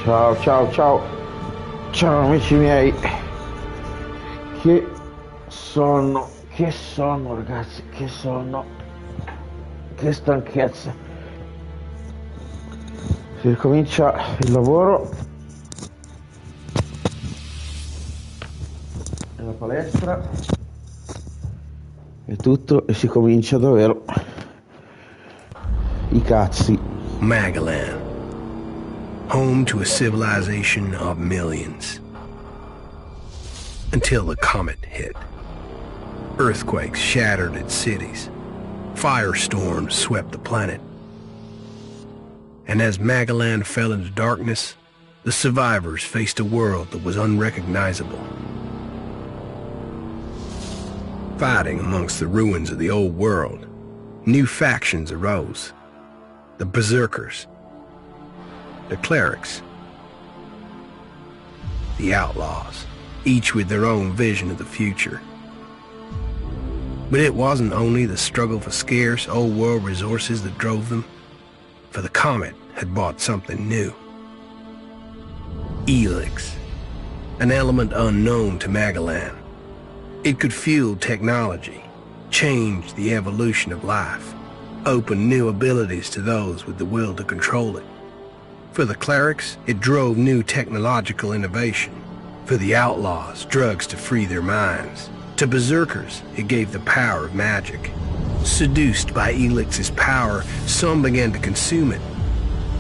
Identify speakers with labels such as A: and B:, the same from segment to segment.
A: Ciao, ciao, ciao. Ciao amici miei. Che sonno ragazzi, che sonno. Che stanchezza. Si ricomincia il lavoro. Nella palestra. E tutto e si comincia davvero. I cazzi.
B: Magalan, home to a civilization of millions. Until the comet hit. Earthquakes shattered its cities. Firestorms swept the planet. And as Magalan fell into darkness, the survivors faced a world that was unrecognizable. Fighting amongst the ruins of the old world, new factions arose. The Berserkers, the Clerics, the Outlaws, each with their own vision of the future. But it wasn't only the struggle for scarce old world resources that drove them, for the comet had brought something new. Elex, an element unknown to Magalan. It could fuel technology, change the evolution of life, open new abilities to those with the will to control it. For the clerics, it drove new technological innovation. For the outlaws, drugs to free their minds. To berserkers, it gave the power of magic. Seduced by Elix's power, some began to consume it.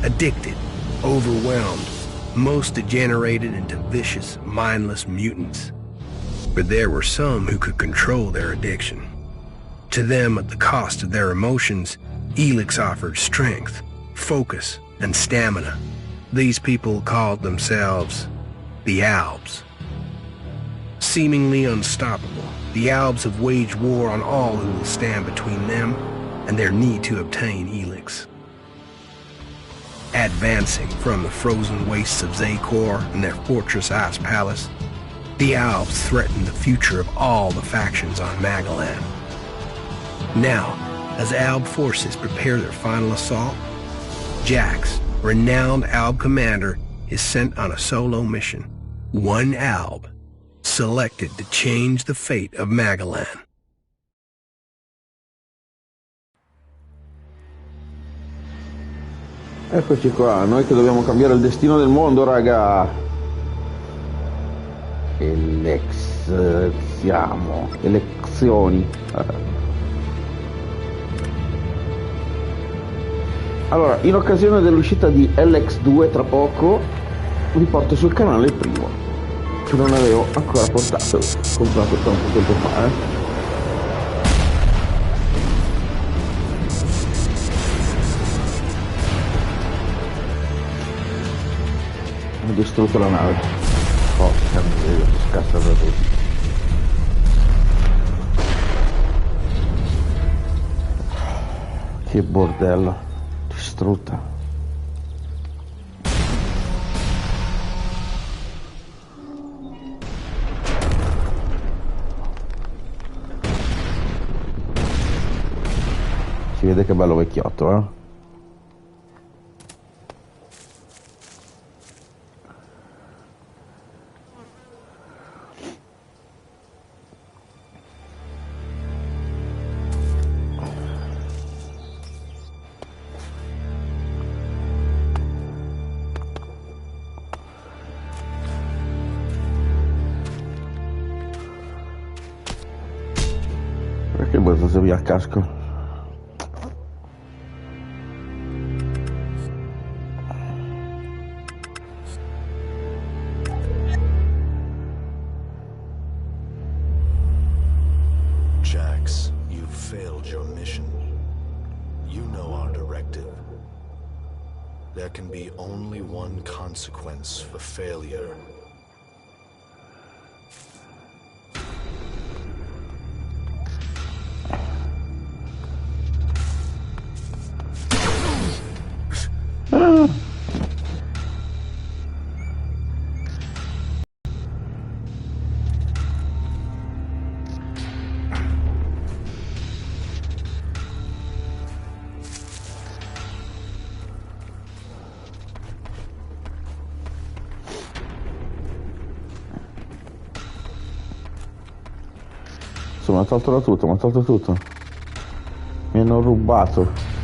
B: Addicted, overwhelmed, most degenerated into vicious, mindless mutants. But there were some who could control their addiction. To them, at the cost of their emotions, Elex offered strength, focus, and stamina. These people called themselves the Albs. Seemingly unstoppable, the Albs have waged war on all who will stand between them and their need to obtain Elex. Advancing from the frozen wastes of Zakor and their fortress ice palace, the Albs threaten the future of all the factions on Magalan. Now, as Alb forces prepare their final assault, Jax, renowned Alb commander, is sent on a solo mission. One Alb, selected to change the fate of Magalan.
A: Eccoci qua, noi che dobbiamo cambiare il destino del mondo, raga. Elezioni. Allora, in occasione dell'uscita di Elex 2 tra poco, vi porto sul canale il primo, che non avevo ancora portato, comprato tanto tempo fa, Ho distrutto la nave. Porca miseria, scassa da tutti. Che bordello, distrutta. Si vede che bello vecchiotto, eh? Perché ho buttato via il casco?
C: Jax, you've failed your mission. You know our directive. There can be only one consequence for failure.
A: cazzo, mi ha tolto da tutto, mi ha tolto tutto. Mi hanno rubato.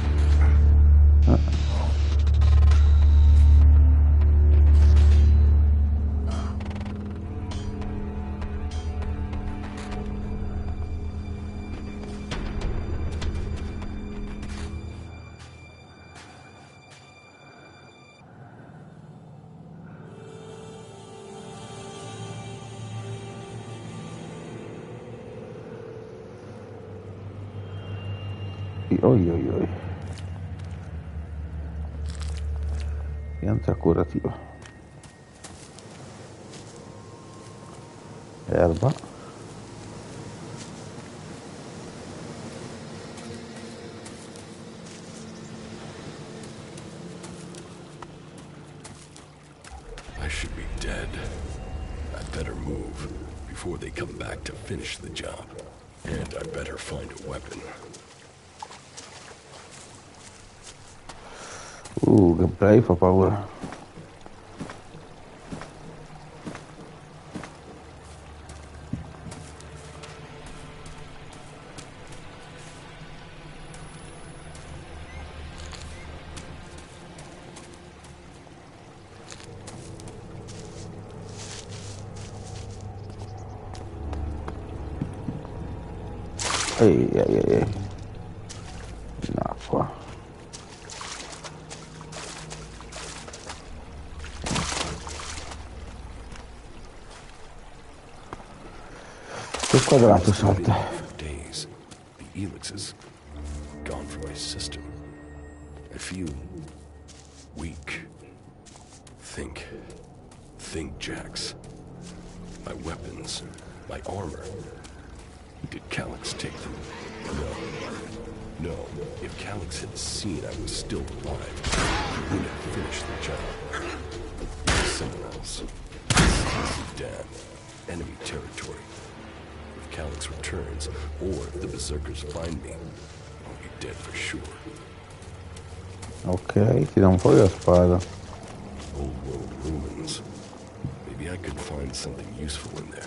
A: Oi oi oi. Pianta curativa. Erba.
D: I should be dead. I'd better move before they come back to finish the job. And I better find a weapon.
A: Gameplay fa paura. Ehi, in acqua. Che quadrato salta?
D: Days, the Elex is gone from my system. I feel weak. Think, Jax. My weapons, my armor. Did Calyx take them? No. If Calyx had seen I was still alive, he would have finished the job. Someone else. Damn. Enemy territory. If Calyx returns, or if the Berserkers find me, I'll be dead for sure.
A: Ok, ti dà un po' la spada.
D: Old world ruins. Maybe I could find something useful in there.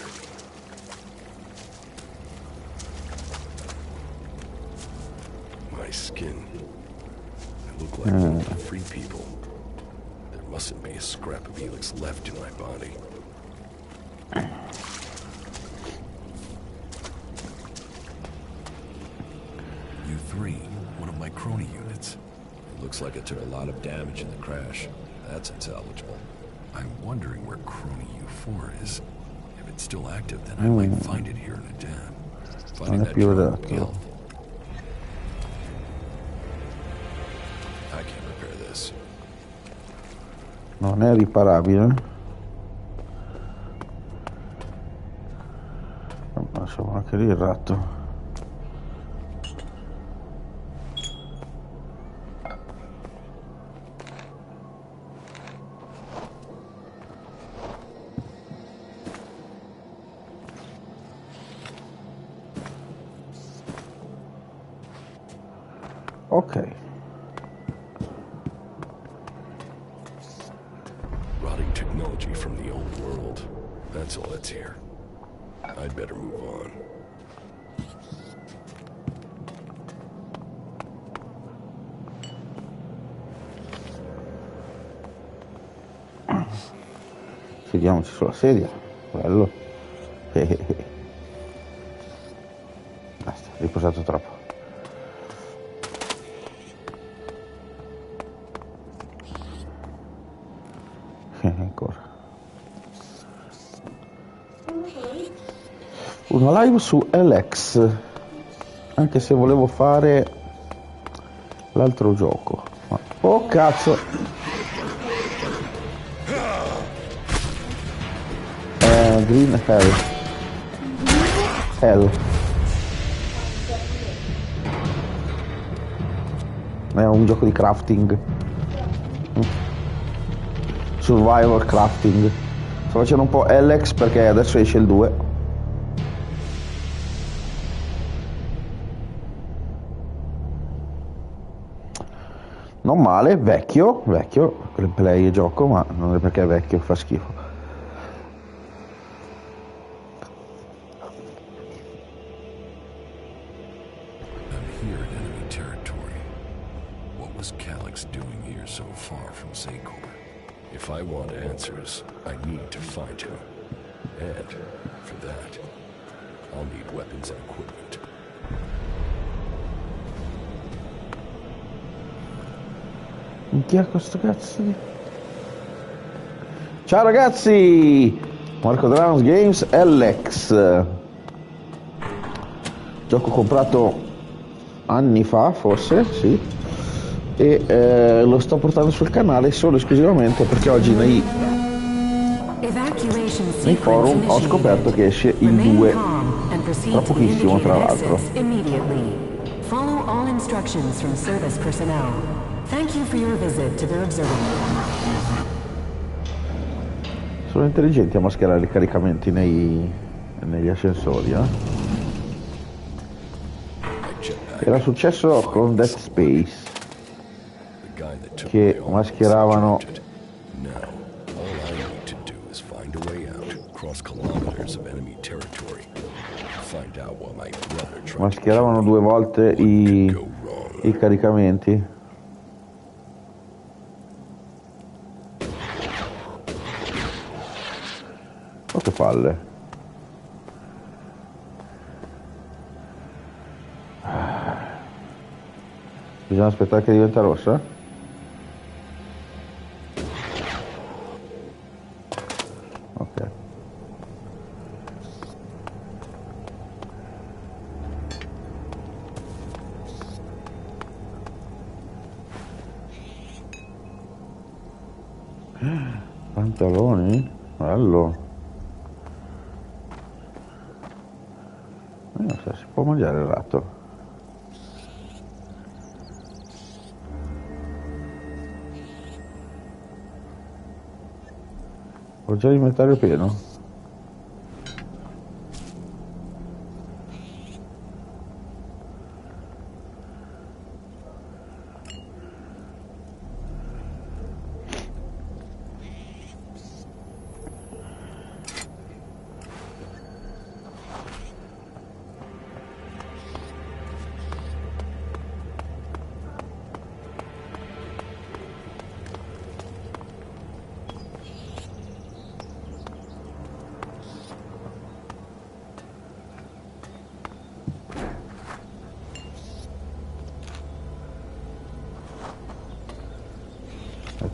D: My skin. I look like one of the free people. There mustn't be a scrap of Elex left in my body.
E: U3, one of my crony units. It looks like it took a lot of damage in the crash. That's intelligible. I'm wondering where crony U4 is. If it's still active, then I might find it here in a den. Finding that drone would be helpful. I can repair this.
A: Non è riparabile. Lasciamo anche lì il ratto. Ok.
D: Rotting technology from the old world. That's all that's here. I'd better move on.
A: Sediamoci sulla sedia. Bello. Basta, riposato troppo. Ancora. Una live su Elex. Anche se volevo fare l'altro gioco. Oh cazzo. Green Hell. È un gioco di crafting. Survival crafting. Sto facendo un po' Elex perché adesso esce il 2. Non male, vecchio, gameplay e gioco, ma non è perché è vecchio, fa schifo.
E: here in enemy territory. What was Calix doing here so far from Zacor?
D: If I want answers, I need to find him. And, for that, I'll need weapons and equipment.
A: Chi è questo cazzo di... Ciao ragazzi! Marcodrums Games Elex. Gioco comprato anni fa, forse, sì. E lo sto portando sul canale solo e esclusivamente perché oggi nei forum ho scoperto che esce il 2 tra pochissimo, tra l'altro.
F: Follow all instructions from service personnel. Thank you for your visit to the observatory.
A: Sono intelligenti a mascherare i caricamenti negli ascensori, eh? Era successo con Dead Space, che mascheravano mascheravano 2 volte i caricamenti. Oh, che palle. Bisogna aspettare che diventa rossa? Ok. Pantaloni? Bello. Non so, si può mangiare il ratto. Ho già l'inventario pieno.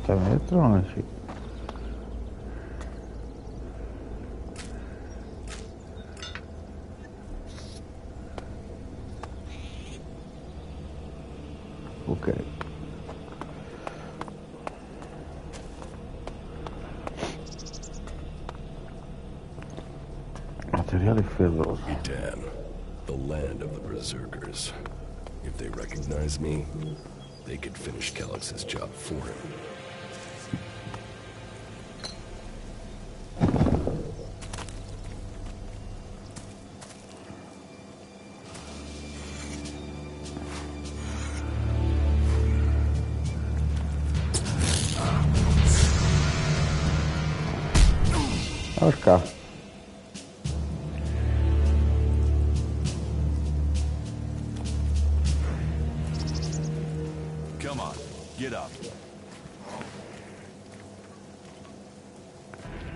A: Elettronici. Ok. Materiale ferroso.
D: Damn, the land of the berserkers. If they recognize me, they could finish Calix's job for him.
A: Porca.
C: Come on, get up.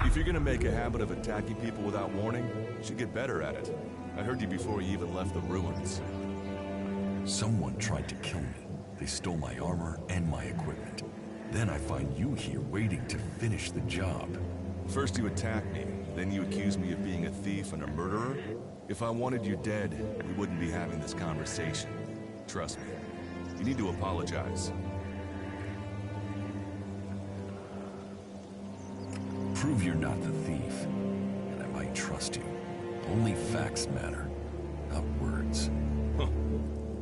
C: If you're gonna make a habit of attacking people without warning, you should get better at it. I heard you before you even left the ruins.
E: Someone tried to kill me. They stole my armor and my equipment. Then I find you here waiting to finish the job.
C: First you attack me, then you accuse me of being a thief and a murderer? If I wanted you dead, we wouldn't be having this conversation. Trust me. You need to apologize.
E: Prove you're not the thief, and I might trust you. Only facts matter, not words.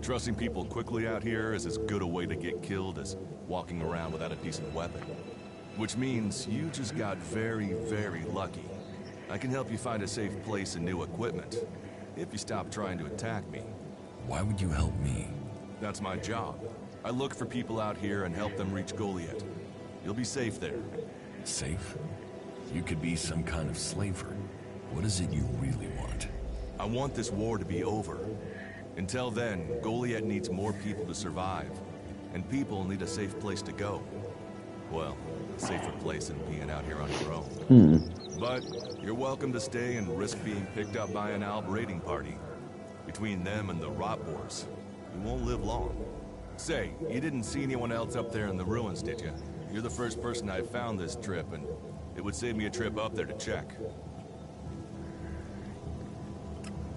C: Trusting people quickly out here is as good a way to get killed as walking around without a decent weapon. Which means you just got very, very lucky. I can help you find a safe place and new equipment, if you stop trying to attack me.
E: Why would you help me?
C: That's my job. I look for people out here and help them reach Goliath. You'll be safe there.
E: Safe? You could be some kind of slaver. What is it you really want?
C: I want this war to be over. Until then, Goliath needs more people to survive, and people need a safe place to go. Well, a safer place than being out here on your own. But you're welcome to stay and risk being picked up by an Alb raiding party. Between them and the Rot Wars, you won't live long. Say, you didn't see anyone else up there in the ruins, did you? You're the first person I found this trip, and it would save me a trip up there to check.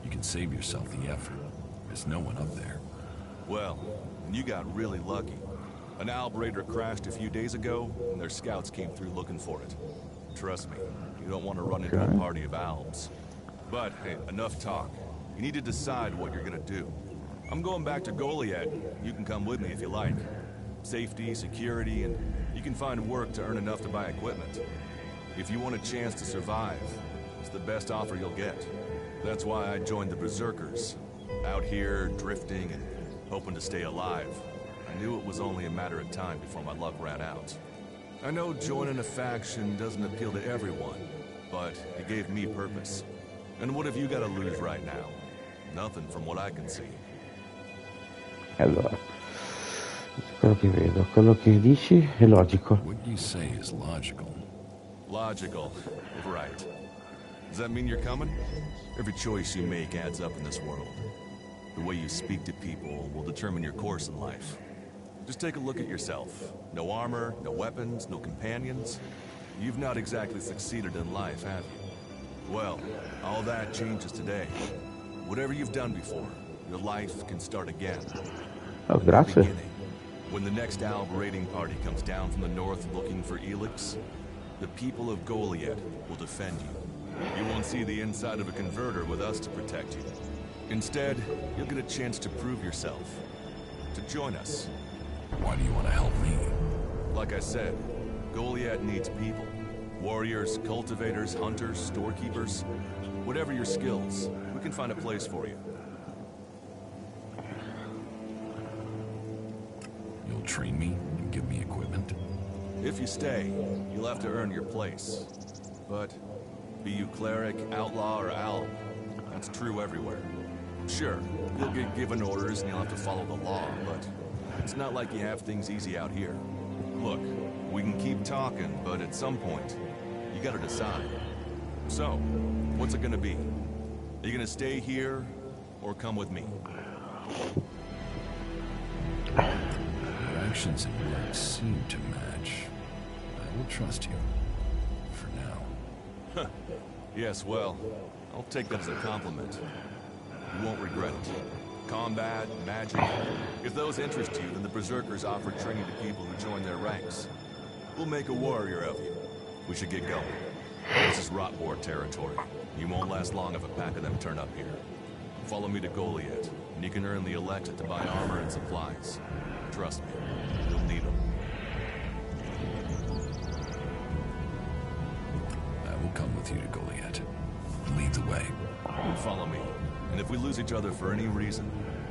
E: You can save yourself the effort. There's no one up there.
C: Well, you got really lucky. An Alb raider crashed a few days ago, and their scouts came through looking for it. Trust me, you don't want to run into a party of Albs. But, hey, enough talk. You need to decide what you're gonna do. I'm going back to Goliath. You can come with me if you like. Safety, security, and you can find work to earn enough to buy equipment. If you want a chance to survive, it's the best offer you'll get. That's why I joined the Berserkers. Out here, drifting and hoping to stay alive. I knew it was only a matter of time before my luck ran out. I know joining a faction doesn't appeal to everyone, but it gave me purpose. And what have you got to lose right now? Nothing from what I can see.
A: Allora, quello che vedo, quello che dici è logico.
E: What you say is logical.
C: Logical, right. Does that mean you're coming? Every choice you make adds up in this world. The way you speak to people will determine your course in life. Just take a look at yourself. No armor, no weapons, no companions. You've not exactly succeeded in life, have you? Well, all that changes today. Whatever you've done before, your life can start again.
A: Oh, grazie.
C: When the next Alb raiding party comes down from the north looking for Elex, the people of Goliath will defend you. You won't see the inside of a converter with us to protect you. Instead, you'll get a chance to prove yourself. To join us.
E: Why do you want to help me?
C: Like I said, Goliath needs people. Warriors, cultivators, hunters, storekeepers. Whatever your skills, we can find a place for you.
E: You'll train me and give me equipment?
C: If you stay, you'll have to earn your place. But be you cleric, outlaw, or alb, that's true everywhere. Sure, you'll get given orders and you'll have to follow the law, but it's not like you have things easy out here. Look, we can keep talking, but at some point, you gotta decide. So, what's it gonna be? Are you gonna stay here, or come with me?
E: Your actions and words seem to match. I will trust you. For now.
C: Yes, well, I'll take that as a compliment. You won't regret it. Combat, magic. If those interest you, then the Berserkers offer training to people who join their ranks. We'll make a warrior of you. We should get going. This is Rotboard territory. You won't last long if a pack of them turn up here. Follow me to Goliath, and you can earn the Elex to buy armor and supplies. Trust me, you'll need them.
E: I will come with you to Goliath. Lead the way.
C: Follow me. And if we lose each other for any reason,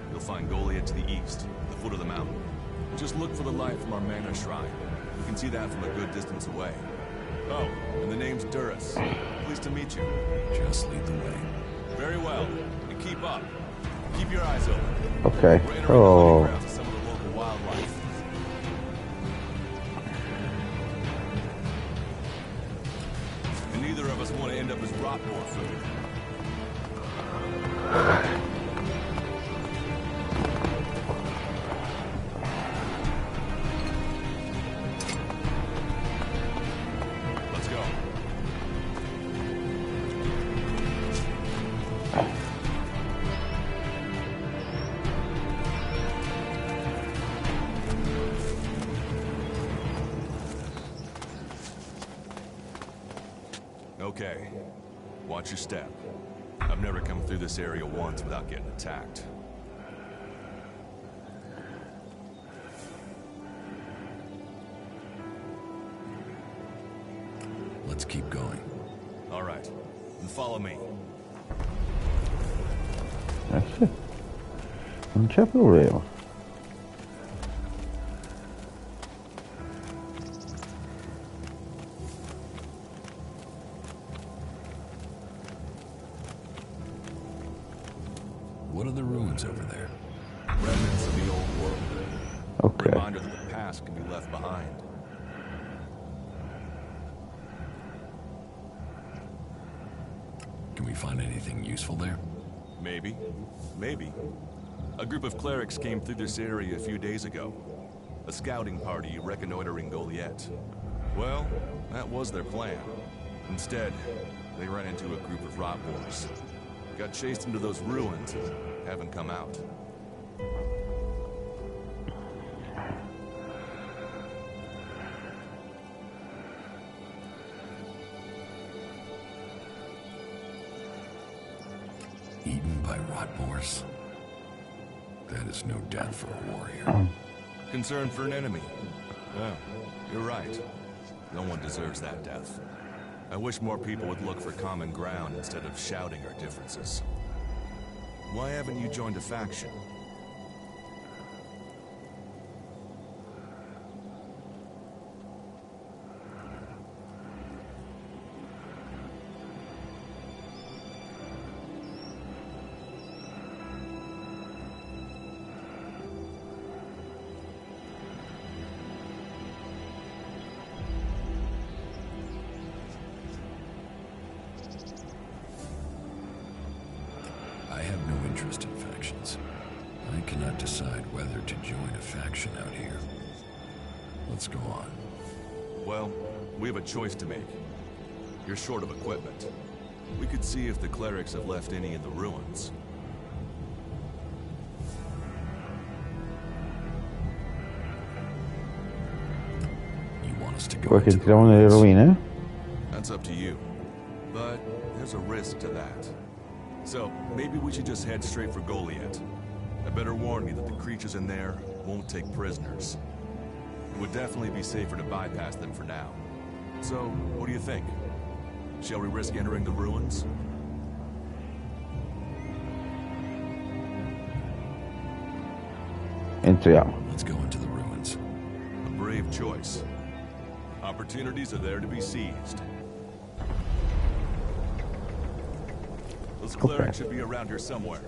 C: you'll find Goliath to the east, the foot of the mountain. Just look for the light from our mana shrine. You can see that from a good distance away. Oh, and the name's Duras. Pleased to meet you.
E: Just lead the way.
C: Very well. And keep up. Keep your eyes open.
A: Ok.
C: We're entering
A: Oh.
C: the hunting grounds of some of the local wildlife. And neither of us want to end up as Rotboard food. Let's go. Okay. Watch your step. I've never come through this area once without getting attacked.
E: Let's keep going.
C: All right. Then follow me.
A: Sì. Non c'è problema.
E: What do the ruins ruins over there.
C: Remnants of the old world.
A: Ok.
C: Reminder that the past can be left behind.
E: Can we find anything useful there?
C: Maybe. Maybe. A group of clerics came through this area a few days ago. A scouting party reconnoitering Goliath. Well, that was their plan. Instead, they ran into a group of rot boars. Got chased into those ruins and haven't come out.
E: Eaten by rot boars? That is no death for a warrior.
C: Concern for an enemy. Well, you're right. No one deserves that death. I wish more people would look for common ground instead of shouting our differences. Why haven't you joined a faction?
E: I have no interest in factions. I cannot decide whether to join a faction out here. Let's go on.
C: Well, we have a choice to make. You're short of equipment. We could see if the clerics have left any in the ruins.
E: You want us to go
A: Vuoi che
E: into the
A: entriamo nelle
E: ruins?
A: rovine?
C: That's up to you. But there's a risk to that. So, maybe we should just head straight for Goliath. I better warn you that the creatures in there won't take prisoners. It would definitely be safer to bypass them for now. So, what do you think? Shall we risk entering the ruins?
A: Entriamo.
E: Let's go into the ruins.
C: A brave choice. Opportunities are there to be seized. Those clerics should be around here somewhere.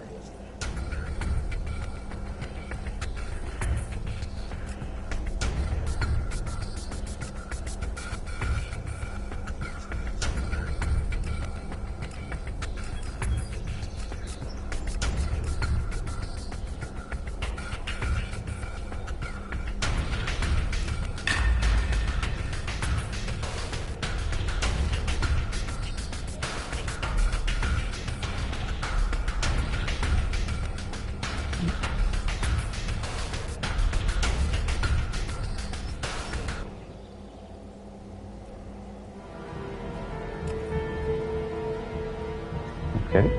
A: Ok.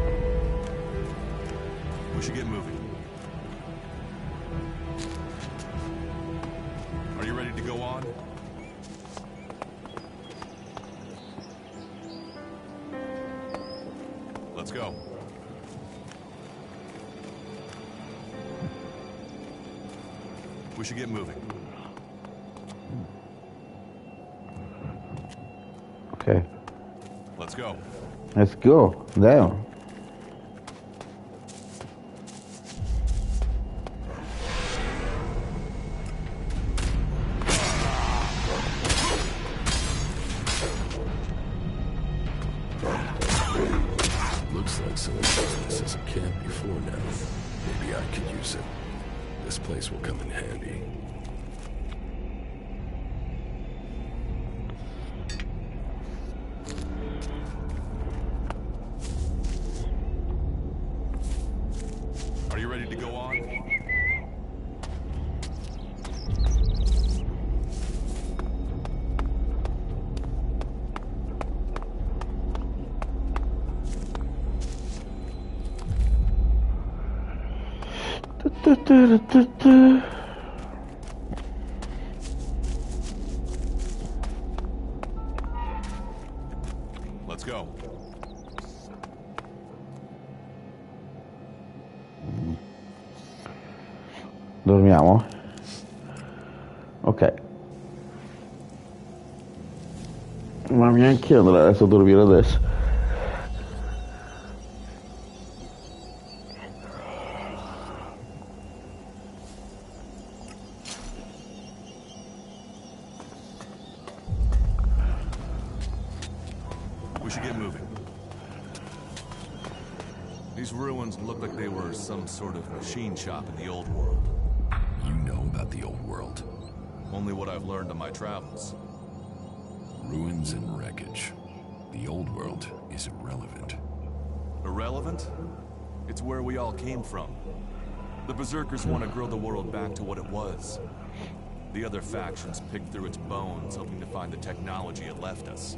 C: We should get moving. Are you ready to go on? Let's go. We should get moving.
A: Ok.
C: Let's go.
A: Let's go. Andiamo.
E: Looks like someone used this as a camp before now. Maybe I could use it. This place will come in handy.
C: Are you ready to go on? Let's go.
A: Dormiamo? Ok. Ma neanche io andrei adesso a dormire adesso.
C: These ruins look like they were some sort of machine shop in the old world.
E: You know about the old world.
C: Only what I've learned on my travels.
E: Ruins and wreckage. The old world is irrelevant.
C: Irrelevant? It's where we all came from. The Berserkers want to grow the world back to what it was. The other factions picked through its bones, hoping to find the technology it left us.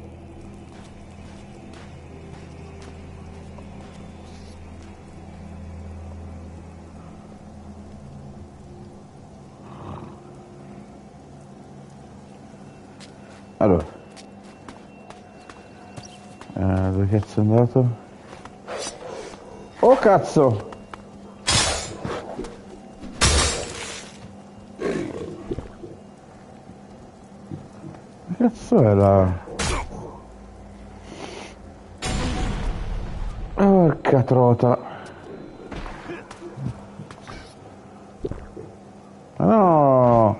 A: Allora, dove cazzo è andato? Oh cazzo! Che cazzo è la... Porca trota! Ma no!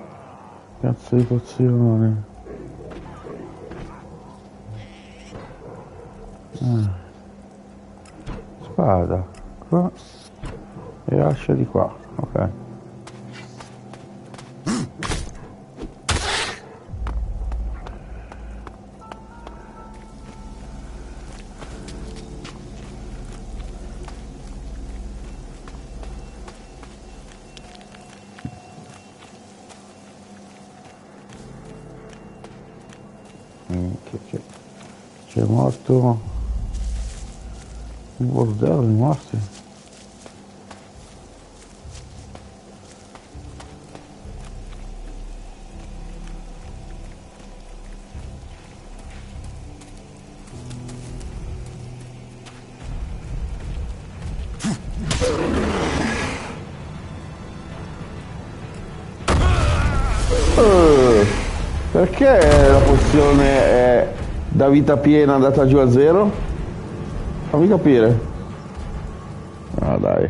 A: Cazzo di pozione! Spada qua e ascia di qua, ok. C'è morto un bordello di morti. Perché la pozione è da vita piena andata giù a zero? Fammi capire. Ah dai.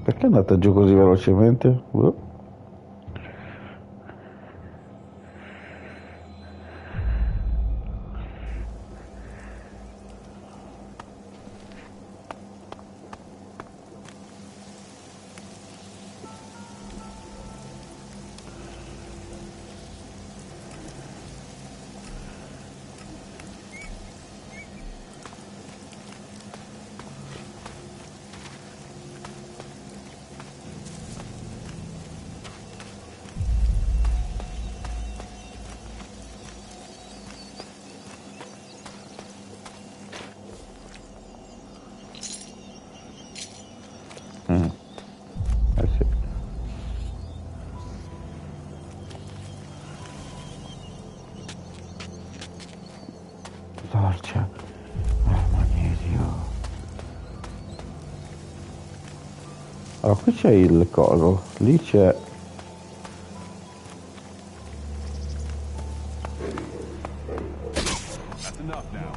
A: Perché è andata giù così velocemente? Sì. Torcia. Magnesio. Allora qui c'è il coso, lì c'è...
C: That's enough now.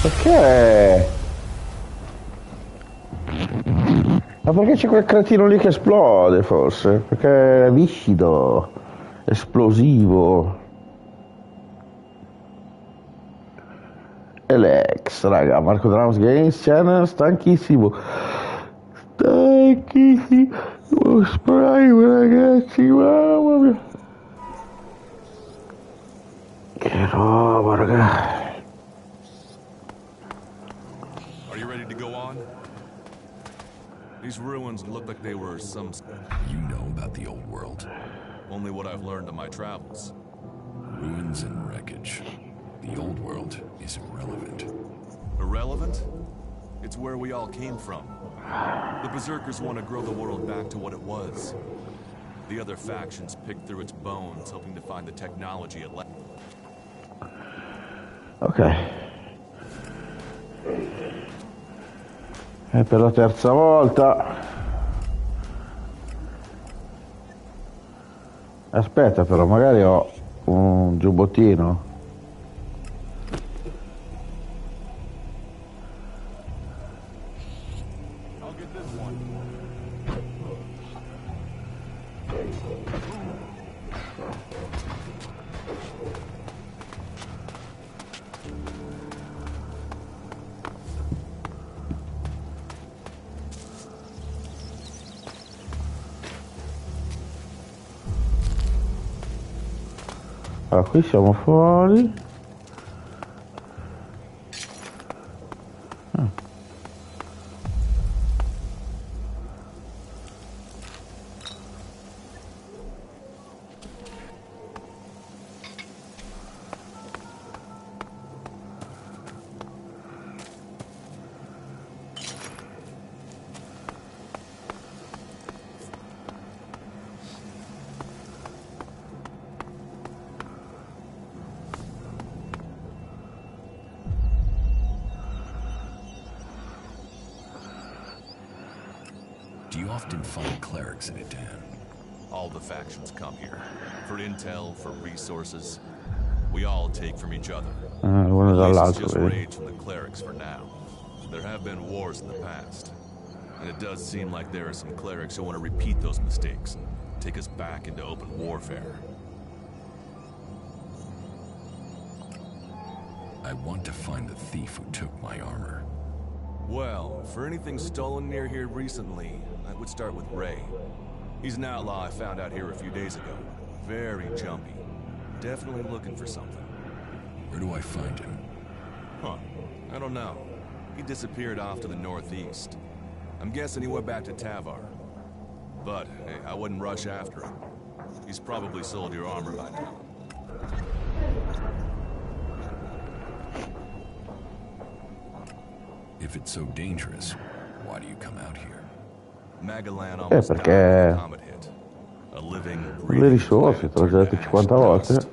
A: Perché? Ma perché c'è quel cretino lì che esplode forse? Perché è viscido, esplosivo. Elex, raga, Marcodrums Games Channel, stanchissimo. Stanchissimo. Prime ragazzi, mamma mia. Che roba, ragazzi.
C: Are you ready to go on? These ruins look like they were some...
E: You know about the old world.
C: Only what I've learned on my travels.
E: Ruins and wreckage. The old world is irrelevant.
C: Irrelevant? It's where we all came from. The Berserkers want to grow the world back to what it was. The other factions picked through its bones, hoping to find the technology it left.
A: Ok. E per la terza volta. Aspetta però, magari ho un giubbottino. Allora, qui siamo fuori.
E: Do you often find clerics in it, Dan?
C: All the factions come here. For intel, for resources. We all take from each other.
A: Uno
C: At least it's
A: dall'altro,
C: just
A: vedi.
C: rage from the clerics for now. There have been wars in the past. And it does seem like there are some clerics who want to repeat those mistakes and take us back into open warfare.
E: I want to find the thief who took my armor.
C: Well, for anything stolen near here recently, I would start with Ray. He's an outlaw I found out here a few days ago. Very jumpy. Definitely looking for something.
E: Where do I find him?
C: Huh. I don't know. He disappeared off to the northeast. I'm guessing he went back to Tavar. But, hey, I wouldn't rush after him. He's probably sold your armor by now.
E: If it's so dangerous, why do you come out here?
C: Magalan almost died
A: perché
C: when the comet hit. A living,
A: le
C: breathing
A: risorse, te l'ho già detto 50 volte.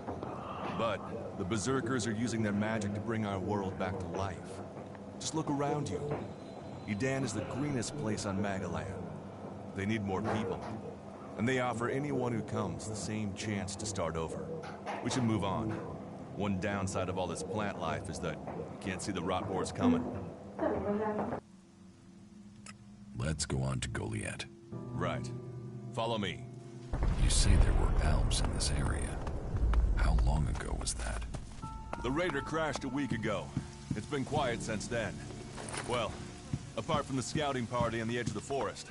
C: But the berserkers are using their magic to bring our world back to life. Just look around you. Edan is the greenest place on Magalan. They need more people. And they offer anyone who comes the same chance to start over. We should move on. One downside of all this plant life is that you can't see the rot wars coming.
E: Let's go on to Goliath.
C: Right. Follow me.
E: You say there were elves in this area. How long ago was that?
C: The raider crashed a week ago. It's been quiet since then. Well, apart from the scouting party on the edge of the forest.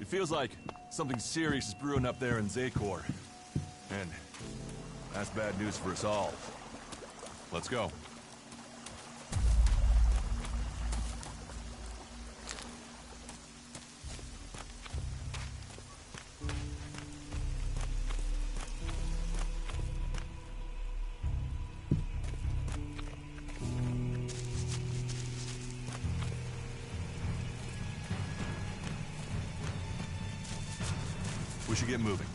C: It feels like something serious is brewing up there in Zakor. And that's bad news for us all. Let's go. We should get moving.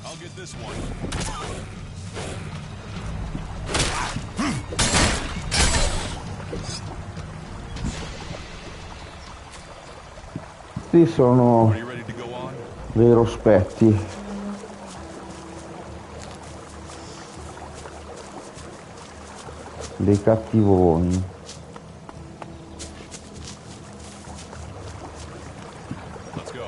C: I'll get this one.
A: Questi sono
C: Are you ready to go on?
A: dei rospetti. Dei cattivoni.
C: Let's go.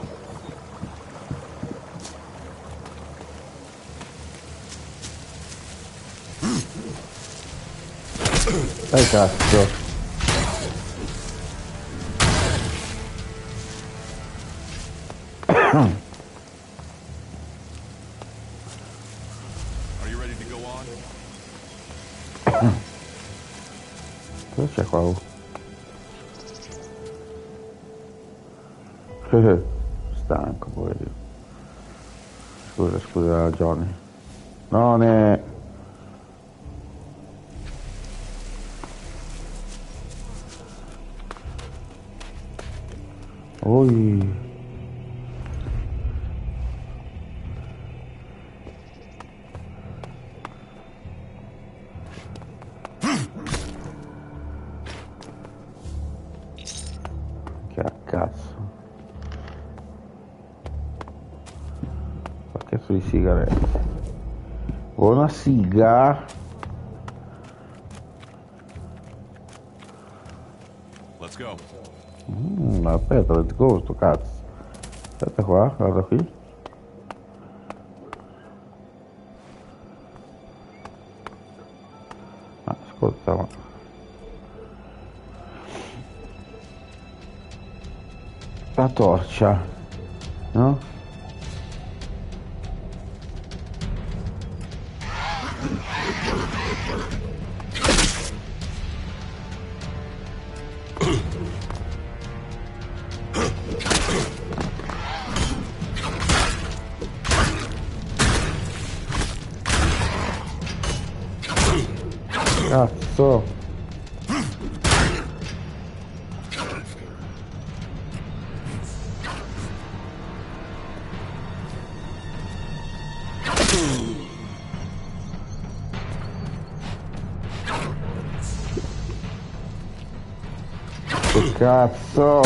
A: Dai cazzo.
C: Are you ready to go on?
A: Cosa c'è qua? Stanco, poverino. Scusa Johnny. No, ne... Oi. sigarette. Una siga.
C: Let's go.
A: Aspetta, let's go, sto cazzo. Aspetta qua, guarda qui. Ascolta, ma... La torcia, no? Cazzo! Che cazzo!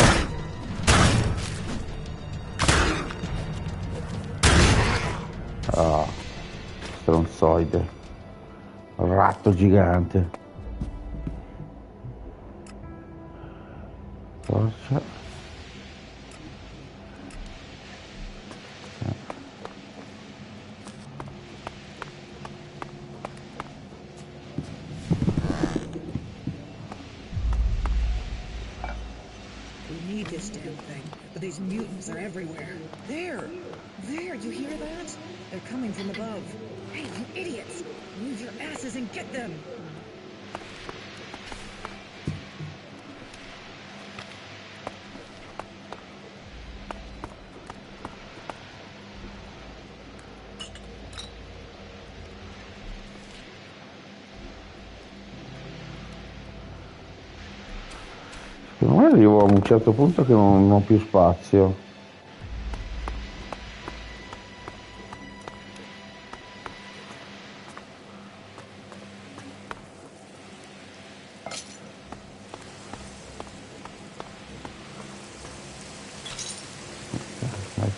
A: Ah, stronzoide. Ratto gigante. Torcia.
G: We need this damn thing, but these mutants are everywhere. There! There, you hear that? They're coming from above. Hey, you idiots! Move your asses and get them!
A: Secondo me arrivo a un certo punto che non ho più spazio.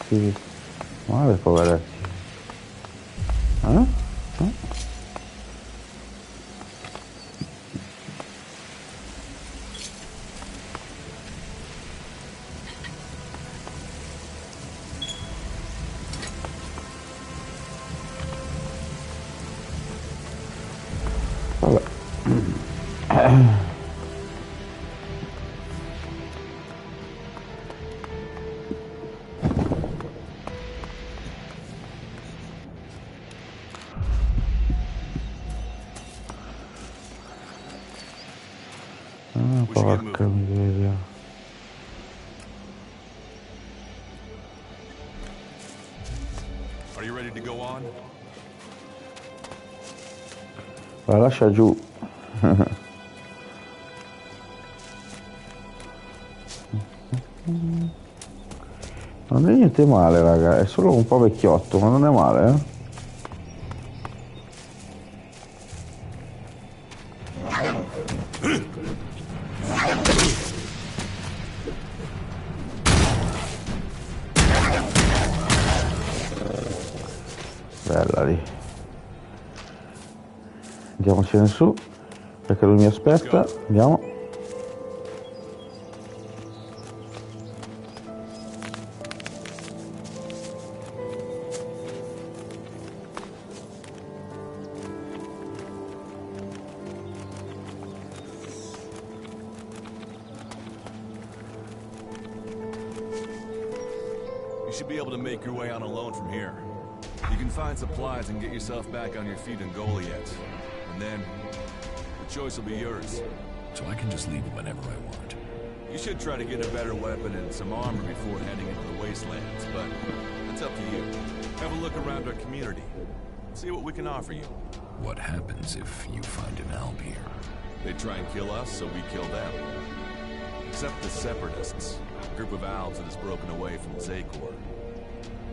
A: Sì, male poveretti. Vabbè. Porca miseria.
C: Are you ready to go on?
A: La lascia giù. Non è niente male, raga, è solo un po' vecchiotto, ma non è male, eh? Bella lì. Andiamocene su, perché lui mi aspetta. Andiamo.
C: You should be able to make your way on alone from here. You can find supplies and get yourself back on your feet in Goliath. And then, the choice will be yours.
E: So I can just leave whenever I want.
C: You should try to get a better weapon and some armor before heading into the wastelands, but that's up to you. Have a look around our community. See what we can offer you.
E: What happens if you find an alb here?
C: They try and kill us, so we kill them. Except the Separatists, a group of Alps that has broken away from Zakor.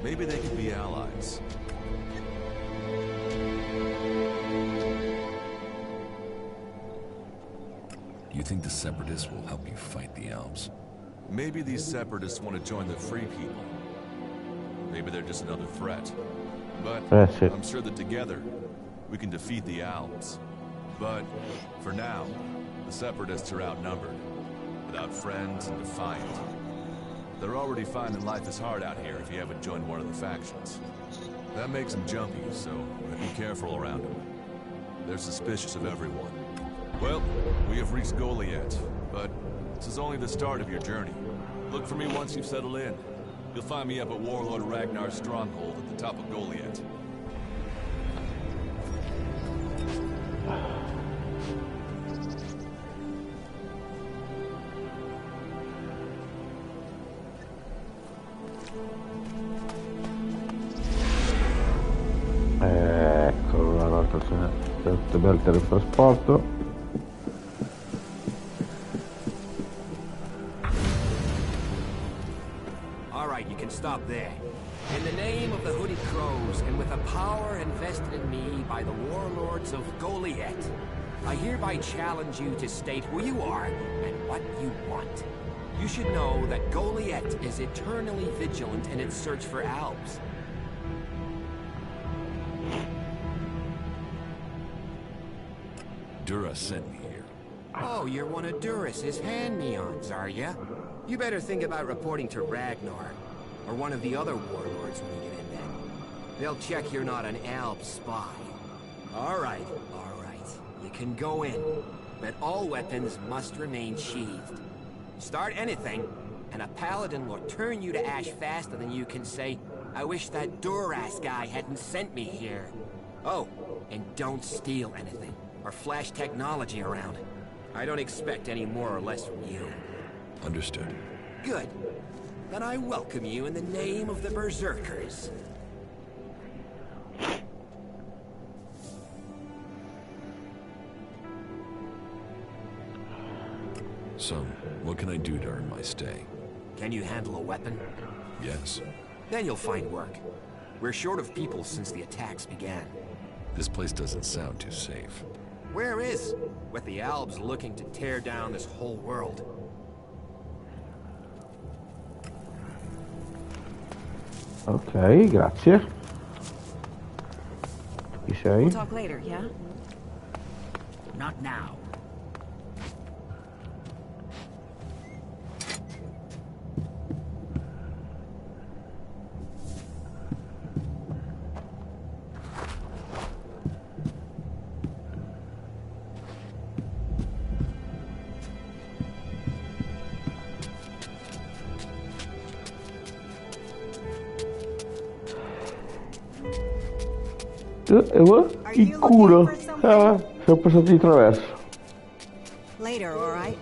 C: Maybe they could be allies.
E: You think the Separatists will help you fight the Alps?
C: Maybe these Separatists want to join the Free People. Maybe they're just another threat. But
A: sì.
C: I'm sure that together, we can defeat the Alps. But, for now, the Separatists are outnumbered, without friends and defiant. They're already finding life is hard out here if you haven't joined one of the factions. That makes them jumpy, so be careful around them. They're suspicious of everyone. Well, we have reached Goliath, but this is only the start of your journey. Look for me once you've settled in. You'll find me up at Warlord Ragnar's stronghold at the top of Goliath.
A: Eccolo, la rotazione del teletrasporto.
H: Alright, you can stop there. In the name of the Hooded Crows, and with the power invested in me by the warlords of Goliath, I hereby challenge you to state who you are and what you want. You should know that Goliath is eternally vigilant in its search for Alps.
E: Dura sent me here.
H: Oh, you're one of Duras's hand-me-ons, are ya? You better think about reporting to Ragnar, or one of the other warlords when you get in there. They'll check you're not an Alp spy. Alright. You can go in, but all weapons must remain sheathed. Start anything, and a paladin will turn you to ash faster than you can say, I wish that Duras guy hadn't sent me here. Oh, and don't steal anything, or flash technology around. I don't expect any more or less from you.
E: Understood.
H: Good. Then I welcome you in the name of the Berserkers.
E: So, what can I do to earn my stay?
H: Can you handle a weapon?
E: Yes.
H: Then you'll find work. We're short of people since the attacks began.
E: This place doesn't sound too safe.
H: Where is? With the Alps looking to tear down this whole world.
A: Ok, grazie. Chi sei?
G: We'll talk later, yeah? Not now.
A: Il culo. Siamo passati di traverso.
G: Later, all right?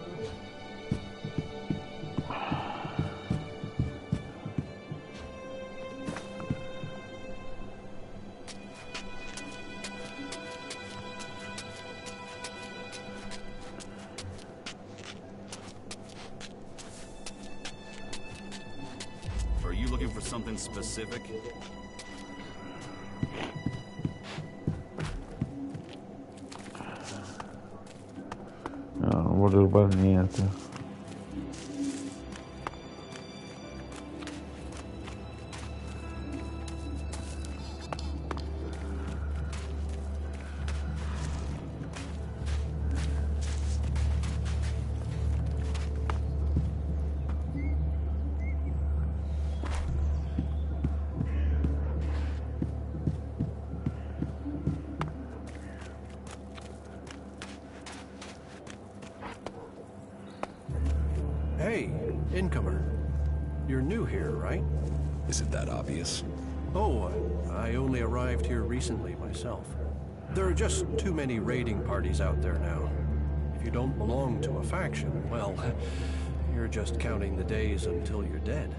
C: Are you looking for something specific?
A: No, non voglio rubare niente.
B: Hey, incomer. You're new here, right?
E: Is it that obvious?
B: Oh, I only arrived here recently myself. There are just too many raiding parties out there now. If you don't belong to a faction, well, you're just counting the days until you're dead.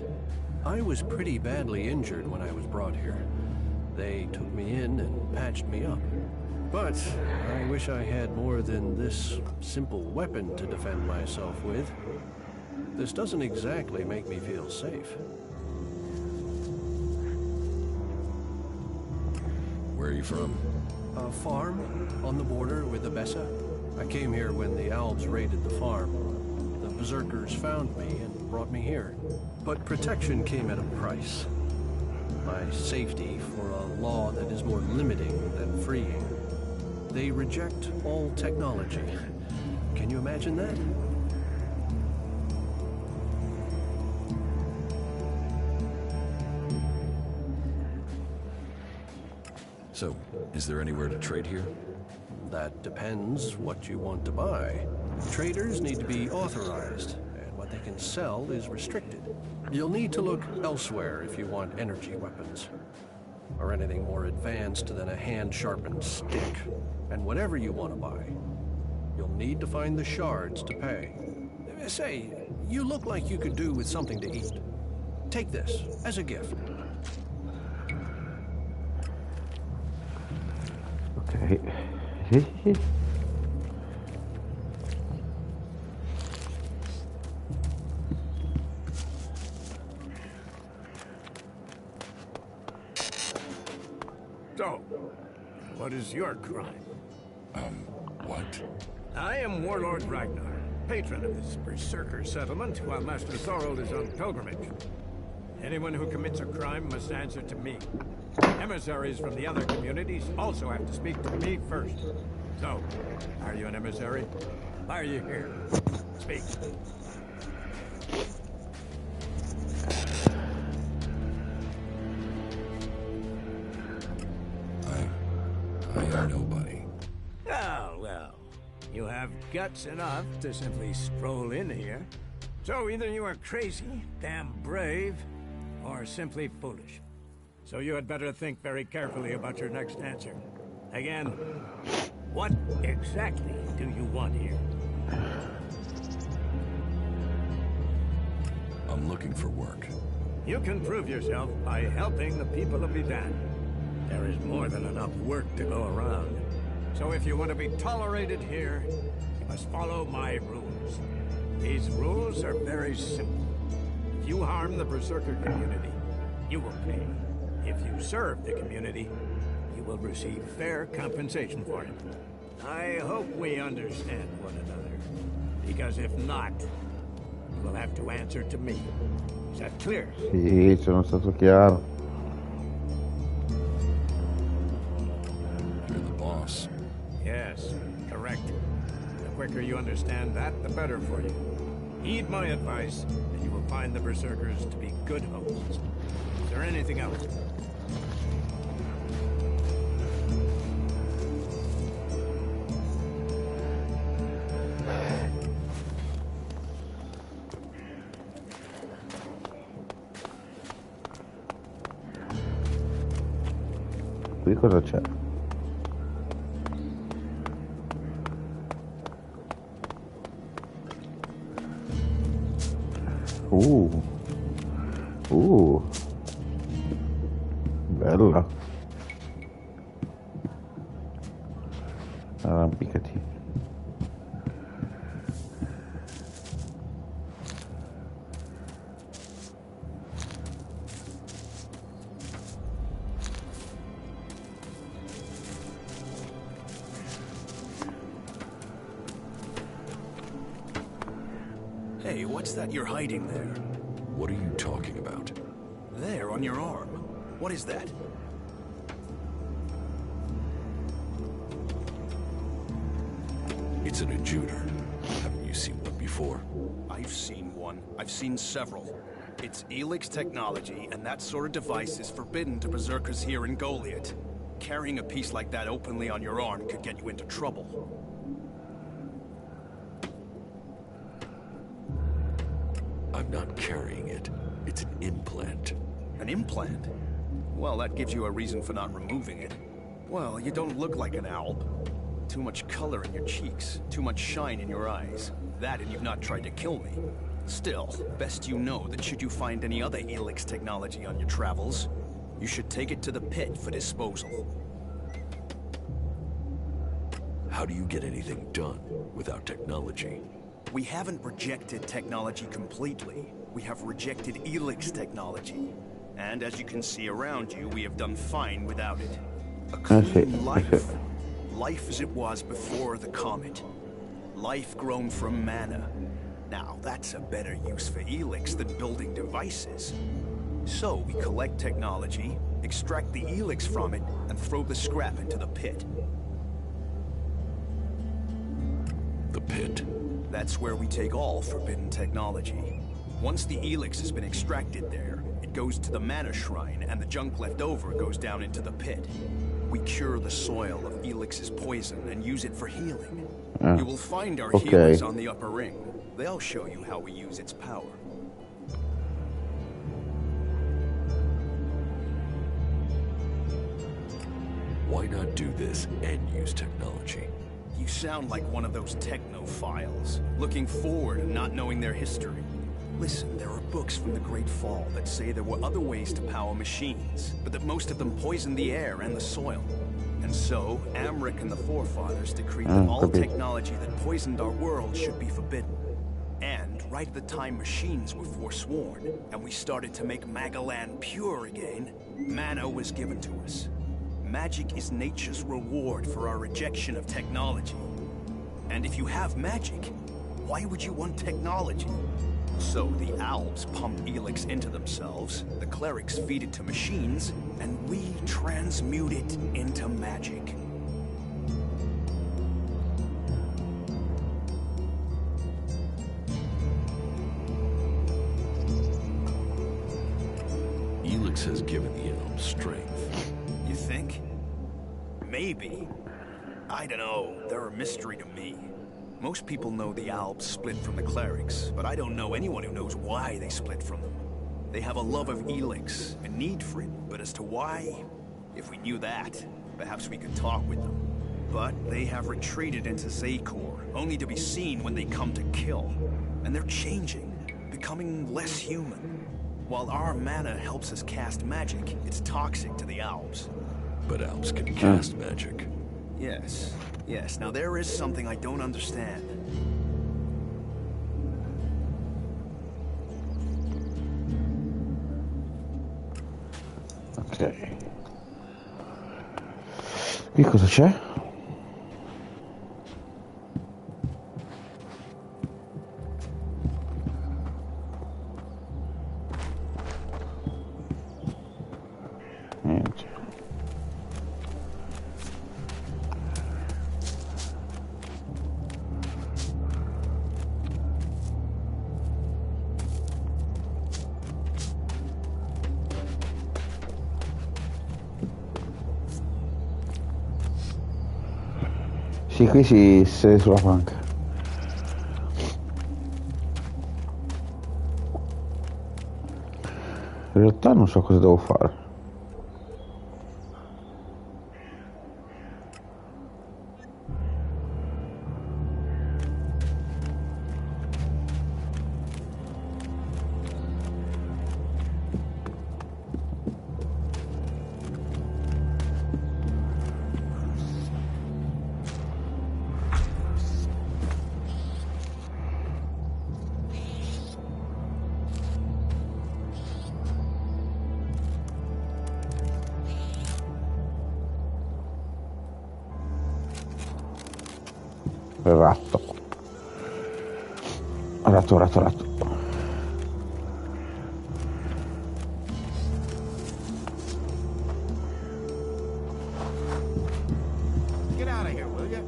B: I was pretty badly injured when I was brought here. They took me in and patched me up. But I wish I had more than this simple weapon to defend myself with. This doesn't exactly make me feel safe.
E: Where are you from?
B: A farm on the border with Abessa. I came here when the Alps raided the farm. The Berserkers found me and brought me here. But protection came at a price.
I: by safety for a law that is more limiting than freeing. They reject all technology. Can you imagine that?
E: So, is there anywhere to trade here?
I: That depends what you want to buy. Traders need to be authorized, and what they can sell is restricted. You'll need to look elsewhere if you want energy weapons, or anything more advanced than a hand-sharpened stick. And whatever you want to buy, you'll need to find the shards to pay. Say, you look like you could do with something to eat. Take this as a gift.
A: Ok.
J: So, what is your crime?
E: What?
J: I am Warlord Ragnar, patron of this berserker settlement while Master Thorold is on pilgrimage. Anyone who commits a crime must answer to me. Emissaries from the other communities also have to speak to me first. So, are you an emissary? Why are you here? Speak.
E: I am nobody.
J: Oh, well. You have guts enough to simply stroll in here. So either you are crazy, damn brave, or simply foolish. So you had better think very carefully about your next answer. Again, what exactly do you want here?
E: I'm looking for work.
J: You can prove yourself by helping the people of Idan. There is more than enough work to go around. So if you want to be tolerated here, you must follow my rules. These rules are very simple. If you harm the Berserker community, you will pay. If you serve the community, you will receive fair compensation for it. I hope we understand one another. Because if not, you will have to answer to me. Is that clear?
A: Sì, sono stato chiaro.
E: You're the boss.
J: Yes, correct. The quicker you understand that, the better for you. Heed my advice, and you will find the Berserkers to be good hosts. Is there anything else?
A: Qui cosa c'è? Bella. Arrampicati.
K: Hey, what's that you're hiding there?
E: What are you talking about?
K: There, on your arm. What is that?
E: It's an intruder. Haven't you seen one before?
K: I've seen one. I've seen several. It's Elex technology, and that sort of device is forbidden to berserkers here in Goliath. Carrying a piece like that openly on your arm could get you into trouble.
E: I'm not carrying it. It's an implant.
K: An implant? Well, that gives you a reason for not removing it. Well, you don't look like an alb. Too much color in your cheeks, too much shine in your eyes. That and you've not tried to kill me. Still, best you know that should you find any other Elex technology on your travels, you should take it to the pit for disposal.
E: How do you get anything done without technology?
K: We haven't rejected technology completely. We have rejected Elex technology. And as you can see around you, we have done fine without it. A clean life. Life as it was before the comet. Life grown from mana. Now, that's a better use for Elex than building devices. So we collect technology, extract the Elex from it, and throw the scrap into the pit.
D: The pit?
K: That's where we take all forbidden technology. Once the Elex has been extracted there, it goes to the mana shrine, and the junk left over goes down into the pit. We cure the soil of Elix's poison and use it for healing. You will find our healers on the upper ring. They'll show you how we use its power.
D: Why not do this and use technology?
K: You sound like one of those technophiles, looking forward and not knowing their history. Listen, there are books from the Great Fall that say there were other ways to power machines, but that most of them poisoned the air and the soil. And so, Amric and the Forefathers decreed that all technology that poisoned our world should be forbidden. And right at the time machines were forsworn, and we started to make Magalan pure again, mana was given to us. Magic is nature's reward for our rejection of technology. And if you have magic, why would you want technology? So the Alps pump Elex into themselves, the clerics feed it to machines, and we transmute it into magic.
D: Elex has given the Alps strength.
K: You think? Maybe. I don't know. They're a mystery to me. Most people know the Alps split from the clerics, but I don't know anyone who knows why they split from them. They have a love of Elex, a need for it, but as to why, if we knew that, perhaps we could talk with them. But they have retreated into Zakor, only to be seen when they come to kill. And they're changing, becoming less human. While our mana helps us cast magic, it's toxic to the Alps.
D: But Alps can cast magic.
K: Yes. Yes, now there is something I don't understand.
A: Ok. Qui cosa c'è? Niente. Sì, qui si sede sulla panca. In realtà non so cosa devo fare. Ratto.
H: Get out of here, will you?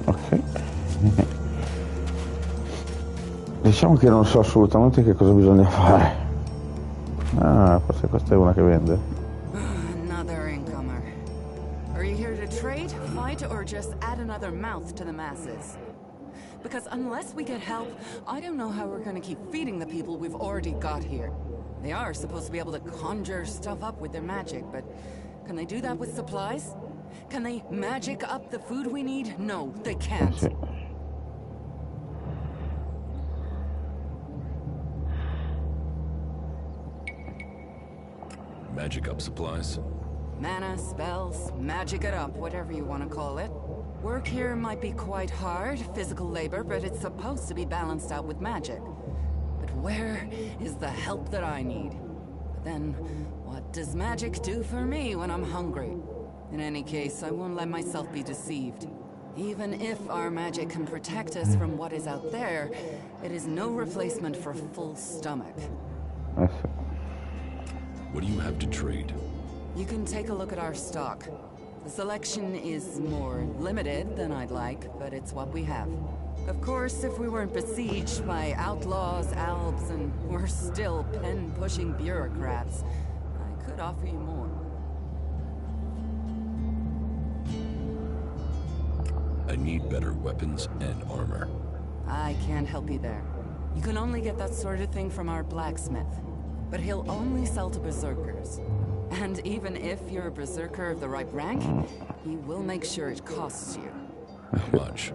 A: Ok. Diciamo che non so assolutamente che cosa bisogna fare. Ah, forse questa è una che vende.
L: Or just add another mouth to the masses. Because unless we get help, I don't know how we're going to keep feeding the people we've already got here. They are supposed to be able to conjure stuff up with their magic, but can they do that with supplies? Can they magic up the food we need? No, they can't.
D: Magic up supplies?
L: Mana, spells, magic it up, whatever you want to call it. Work here might be quite hard, physical labor, but it's supposed to be balanced out with magic. But where is the help that I need? But then, what does magic do for me when I'm hungry? In any case, I won't let myself be deceived. Even if our magic can protect us from what is out there, it is no replacement for full stomach.
E: What do you have to trade?
L: You can take a look at our stock. The selection is more limited than I'd like, but it's what we have. Of course, if we weren't besieged by outlaws, albs, and we're still pen-pushing bureaucrats, I could offer you more.
E: I need better weapons and armor.
L: I can't help you there. You can only get that sort of thing from our blacksmith. But he'll only sell to berserkers. And even if you're a berserker of the right rank, he will make sure it costs you.
E: How much?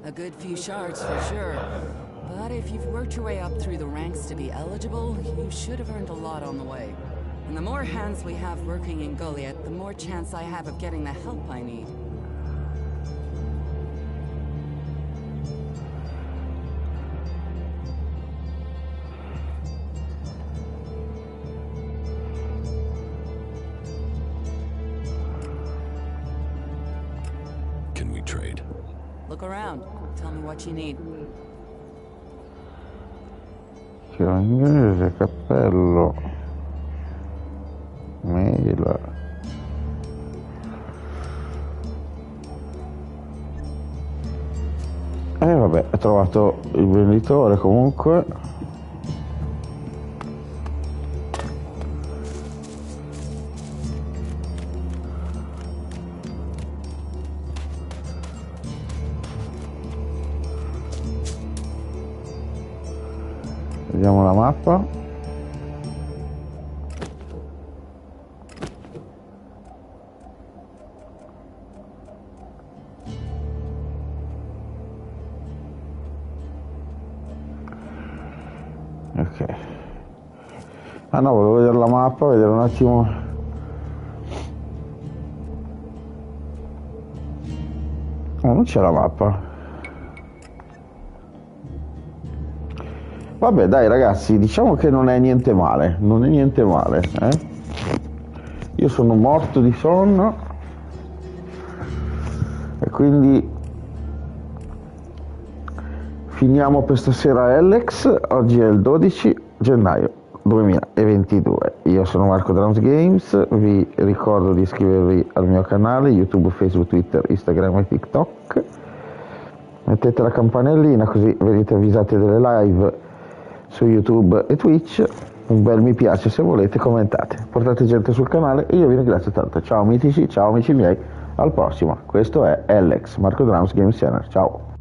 L: A good few shards for sure. But if you've worked your way up through the ranks to be eligible, you should have earned a lot on the way. And the more hands we have working in Goliath, the more chance I have of getting the help I need.
E: Can we trade?
L: Look around. Tell me what you need.
A: Tiro inglese, cappello, mela. Vabbè, ho trovato il venditore comunque. Vediamo la mappa. Ok. Ah no, volevo vedere la mappa, vedere un attimo. Oh, non c'è la mappa. Vabbè dai ragazzi, diciamo che non è niente male, non è niente male, Io sono morto di sonno e quindi finiamo per stasera Elex. Oggi è il 12 gennaio 2022. Io sono Marcodrums Games, vi ricordo di iscrivervi al mio canale YouTube, Facebook, Twitter, Instagram e TikTok. Mettete la campanellina così venite avvisati delle live su YouTube e Twitch, un bel mi piace se volete, commentate, portate gente sul canale e io vi ringrazio tanto. Ciao mitici, ciao amici miei, al prossimo. Questo è Elex Marcodrums Games Channel, ciao.